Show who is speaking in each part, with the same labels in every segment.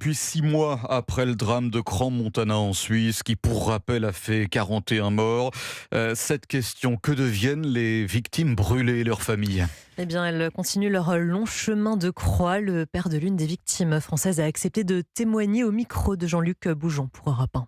Speaker 1: Puis 6 mois après le drame de Crans-Montana en Suisse, qui pour rappel a fait 41 morts, cette question, que deviennent les victimes brûlées et leurs familles?
Speaker 2: Eh bien, elles continuent leur long chemin de croix. Le père de l'une des victimes françaises a accepté de témoigner au micro de Jean-Luc Boujon pour Europe 1.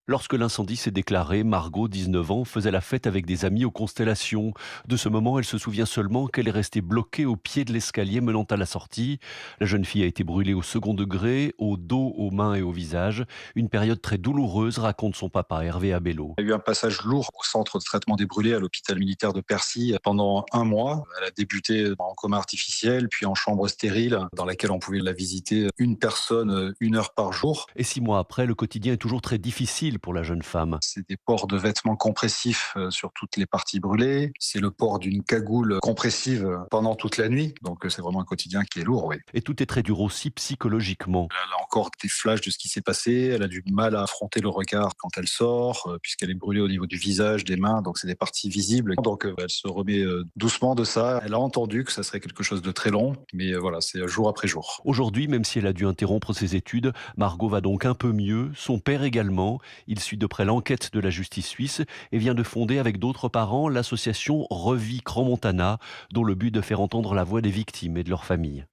Speaker 3: Lorsque l'incendie s'est déclaré, Margot, 19 ans, faisait la fête avec des amis aux Constellations. De ce moment, elle se souvient seulement qu'elle est restée bloquée au pied de l'escalier menant à la sortie. La jeune fille a été brûlée au second degré, au dos, aux mains et au visage. Une période très douloureuse, raconte son papa Hervé Abello.
Speaker 4: Il y a eu un passage lourd au centre de traitement des brûlés à l'hôpital militaire de Percy pendant un mois. Elle a débuté en coma artificiel, puis en chambre stérile, dans laquelle on pouvait la visiter une personne 1 heure par jour.
Speaker 3: Et 6 mois après, le quotidien est toujours très difficile pour la jeune femme.
Speaker 4: C'est des ports de vêtements compressifs sur toutes les parties brûlées. C'est le port d'une cagoule compressive pendant toute la nuit. Donc c'est vraiment un quotidien qui est lourd, oui.
Speaker 3: Et tout est très dur aussi psychologiquement.
Speaker 4: Elle a encore des flashs de ce qui s'est passé. Elle a du mal à affronter le regard quand elle sort, puisqu'elle est brûlée au niveau du visage, des mains. Donc c'est des parties visibles. Donc elle se remet doucement de ça. Elle a entendu que ça serait quelque chose de très long. Mais voilà, c'est jour après jour.
Speaker 3: Aujourd'hui, même si elle a dû interrompre ses études, Margot va donc un peu mieux, son père également. Il suit de près l'enquête de la justice suisse et vient de fonder avec d'autres parents l'association Revie Crans-Montana, dont le but est de faire entendre la voix des victimes et de leurs familles.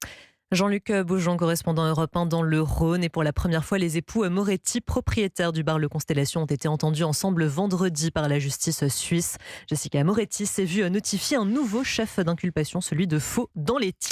Speaker 2: Jean-Luc Boujon, correspondant Europe 1 dans le Rhône. Et pour la première fois, les époux Moretti, propriétaires du bar Le Constellation, ont été entendus ensemble vendredi par la justice suisse. Jessica Moretti s'est vue notifier un nouveau chef d'inculpation, celui de faux dans les titres.